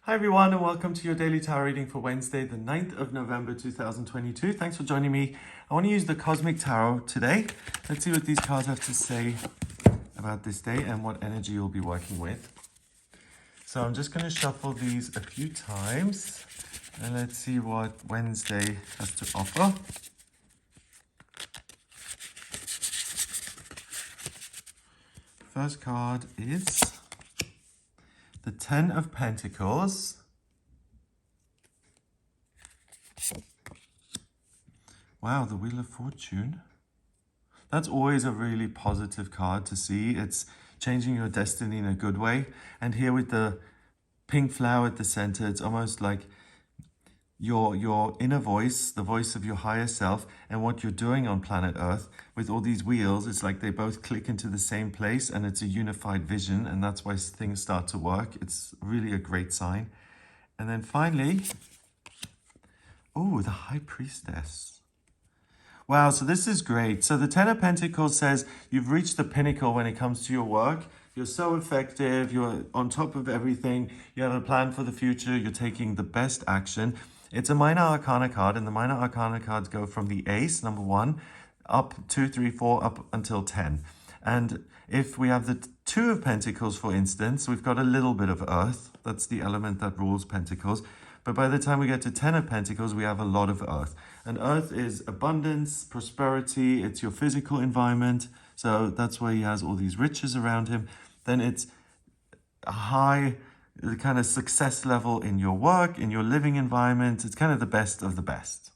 Hi everyone and welcome to your daily tarot reading for Wednesday, the 9th of November 2022. Thanks for joining me. I want to use the Cosmic Tarot today. Let's see what these cards have to say about this day and what energy you'll be working with. So I'm just going to shuffle these a few times and let's see what Wednesday has to offer. First card is the Ten of Pentacles. Wow, the Wheel of Fortune. That's always a really positive card to see. It's changing your destiny in a good way. And here with the pink flower at the center, it's almost like your inner voice, the voice of your higher self, and what you're doing on planet Earth with all these wheels. It's like they both click into the same place and it's a unified vision, and that's why things start to work. It's really a great sign. And then finally, oh, the High Priestess. Wow, so this is great. So the Ten of Pentacles says you've reached the pinnacle when it comes to your work. You're so effective. You're on top of everything. You have a plan for the future. You're taking the best action. It's a Minor Arcana card, and the Minor Arcana cards go from the Ace, number 1, up 2, 3, 4, up until 10. And if we have the Two of Pentacles, for instance, we've got a little bit of Earth. That's the element that rules Pentacles. But by the time we get to Ten of Pentacles, we have a lot of Earth. And Earth is abundance, prosperity, it's your physical environment. So that's why he has all these riches around him. Then it's a high kind of success level in your work, in your living environment. It's kind of the best of the best.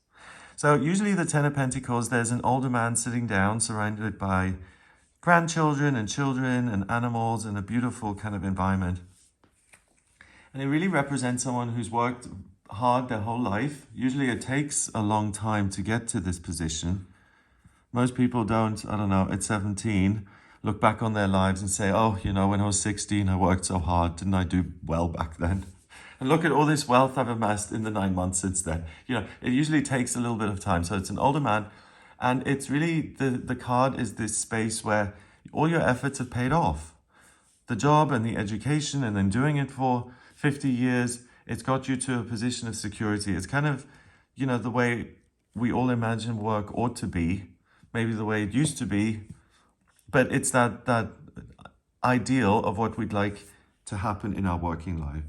So usually the Ten of Pentacles, there's an older man sitting down surrounded by grandchildren and children and animals and a beautiful kind of environment. And it really represents someone who's worked hard their whole life. Usually it takes a long time to get to this position. Most people don't, I don't know, at 17, look back on their lives and say, oh, you know, when I was 16, I worked so hard. Didn't I do well back then? And look at all this wealth I've amassed in the 9 months since then. You know, it usually takes a little bit of time. So it's an older man. And it's really, the card is this space where all your efforts have paid off. The job and the education and then doing it for 50 years, it's got you to a position of security. It's kind of, you know, the way we all imagine work ought to be, maybe the way it used to be, but it's that ideal of what we'd like to happen in our working life.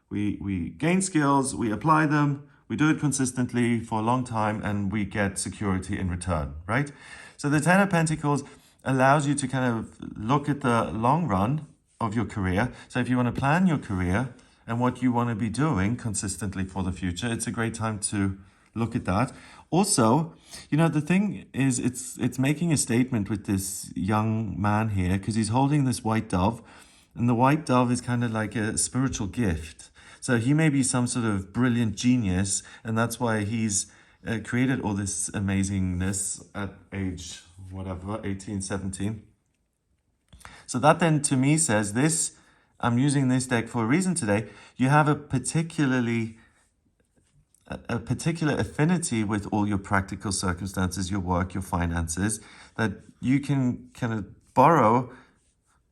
We gain skills, we apply them, we do it consistently for a long time, and we get security in return, right? So the Ten of Pentacles allows you to kind of look at the long run of your career. So if you want to plan your career and what you want to be doing consistently for the future, it's a great time to look at that. Also, you know, the thing is, it's making a statement with this young man here because he's holding this white dove, and the white dove is kind of like a spiritual gift. So he may be some sort of brilliant genius, and that's why he's created all this amazingness at age, whatever, 18, 17. So that then to me says this, I'm using this deck for a reason today. You have a particular affinity with all your practical circumstances, your work, your finances, that you can kind of borrow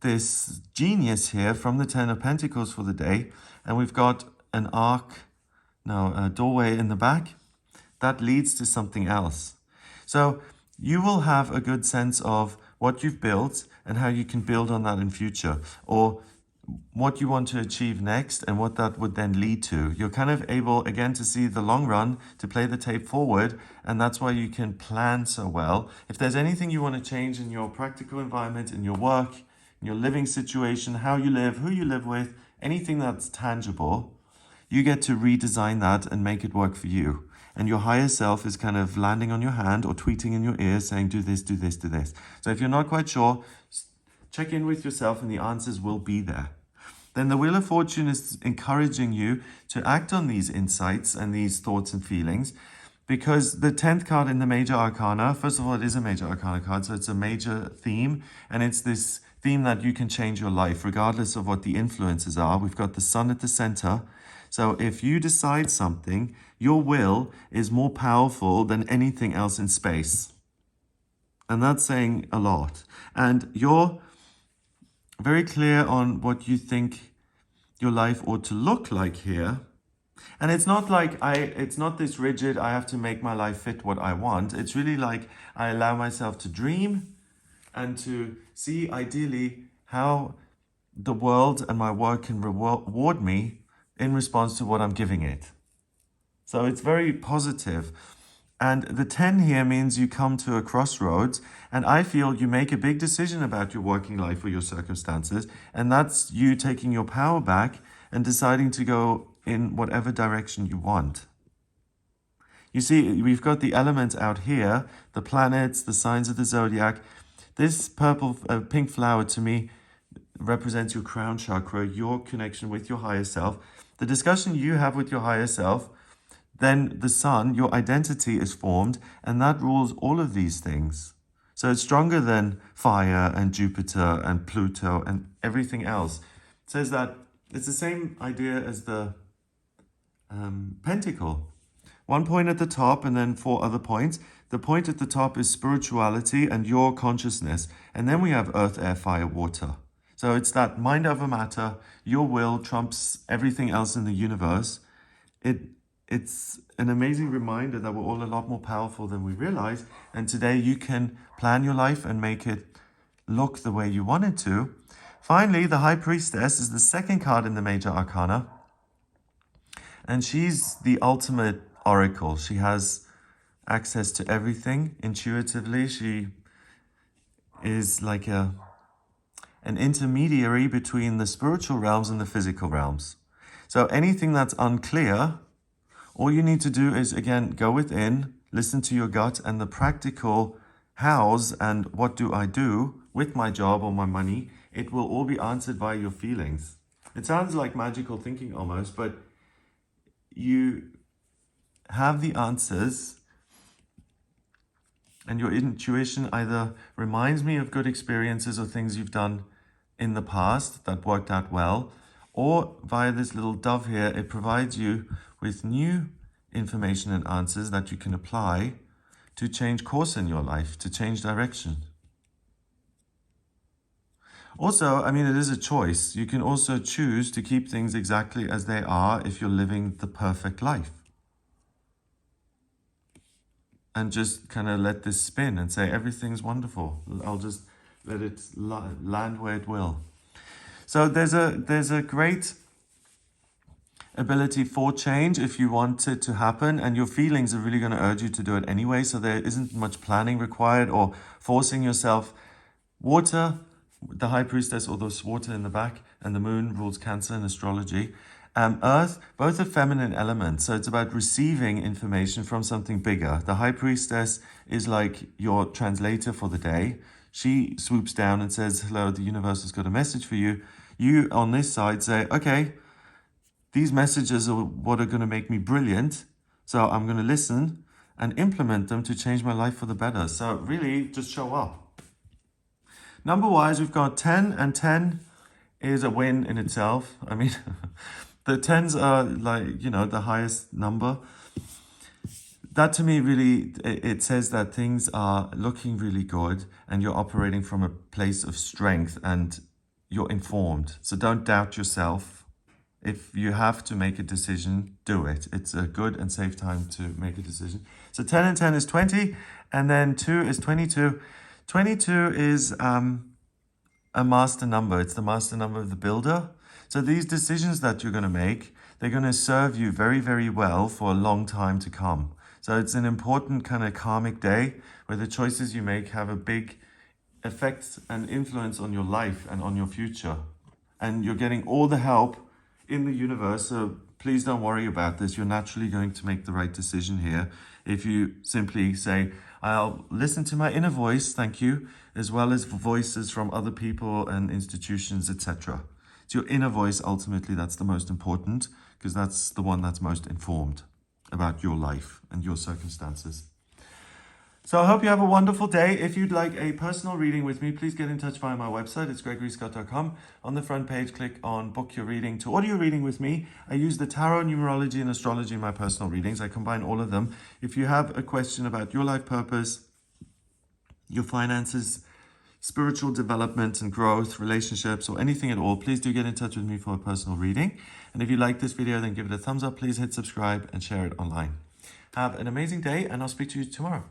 this genius here from the Ten of Pentacles for the day. And we've got an a doorway in the back that leads to something else. So you will have a good sense of what you've built and how you can build on that in future, or what you want to achieve next and what that would then lead to. You're kind of able, again, to see the long run, to play the tape forward, and that's why you can plan so well. If there's anything you want to change in your practical environment, in your work, in your living situation, how you live, who you live with, anything that's tangible, you get to redesign that and make it work for you. And your higher self is kind of landing on your hand or tweeting in your ear saying, do this, do this, do this. So if you're not quite sure, check in with yourself and the answers will be there. Then the Wheel of Fortune is encouraging you to act on these insights and these thoughts and feelings, because the 10th card in the Major Arcana, first of all, it is a Major Arcana card, so it's a major theme, and it's this theme that you can change your life regardless of what the influences are. We've got the Sun at the center. So if you decide something, your will is more powerful than anything else in space. And that's saying a lot. And you're very clear on what you think your life ought to look like here. And it's not like it's not this rigid, I have to make my life fit what I want. It's really like I allow myself to dream and to see ideally how the world and my work can reward me in response to what I'm giving it. So it's very positive. And the 10 here means you come to a crossroads, and I feel you make a big decision about your working life or your circumstances, and that's you taking your power back and deciding to go in whatever direction you want. You see, we've got the elements out here, the planets, the signs of the zodiac. This pink flower to me represents your crown chakra, your connection with your higher self. The discussion you have with your higher self, then the sun, your identity is formed, and that rules all of these things. So it's stronger than fire and Jupiter and Pluto and everything else. It says that it's the same idea as the pentacle. One point at the top and then 4 other points. The point at the top is spirituality and your consciousness. And then we have earth, air, fire, water. So it's that mind over matter, your will trumps everything else in the universe. It's an amazing reminder that we're all a lot more powerful than we realize. And today you can plan your life and make it look the way you want it to. Finally, the High Priestess is the second card in the Major Arcana. And she's the ultimate oracle. She has access to everything intuitively. She is like an intermediary between the spiritual realms and the physical realms. So anything that's unclear, all you need to do is, again, go within, listen to your gut and the practical hows and what do I do with my job or my money. It will all be answered by your feelings. It sounds like magical thinking almost, but you have the answers, and your intuition either reminds me of good experiences or things you've done in the past that worked out well, or via this little dove here, it provides you with new information and answers that you can apply to change course in your life, to change direction. Also, I mean, it is a choice. You can also choose to keep things exactly as they are if you're living the perfect life. And just kind of let this spin and say, everything's wonderful. I'll just let it land where it will. So there's a great ability for change if you want it to happen, and your feelings are really going to urge you to do it anyway. So there isn't much planning required or forcing yourself. Water, the High Priestess, or this water in the back, and the moon rules Cancer in astrology. Earth, both are feminine elements, so it's about receiving information from something bigger. The High Priestess is like your translator for the day. She swoops down and says, hello, the universe has got a message for you. You on this side say, okay, these messages are what are going to make me brilliant, so I'm going to listen and implement them to change my life for the better. So really, just show up. Number-wise, we've got 10, and 10 is a win in itself. I mean, the 10s are like, the highest number. That to me really, it says that things are looking really good and you're operating from a place of strength and you're informed. So don't doubt yourself. If you have to make a decision, do it. It's a good and safe time to make a decision. So 10 and 10 is 20, and then 2 is 22. 22 is a master number. It's the master number of the builder. So these decisions that you're going to make, they're going to serve you very, very well for a long time to come. So it's an important kind of karmic day where the choices you make have a big effect and influence on your life and on your future. And you're getting all the help in the universe. So please don't worry about this. You're naturally going to make the right decision here. If you simply say, I'll listen to my inner voice, thank you, as well as voices from other people and institutions, etc. It's your inner voice, ultimately, that's the most important, because that's the one that's most informed about your life and your circumstances. So I hope you have a wonderful day. If you'd like a personal reading with me, please get in touch via my website. It's gregoryscott.com. On the front page, click on book your reading to audio reading with me. I use the tarot, numerology, and astrology in my personal readings. I combine all of them. If you have a question about your life purpose, your finances, spiritual development and growth, relationships, or anything at all, please do get in touch with me for a personal reading. And if you like this video, then give it a thumbs up. Please hit subscribe and share it online. Have an amazing day, and I'll speak to you tomorrow.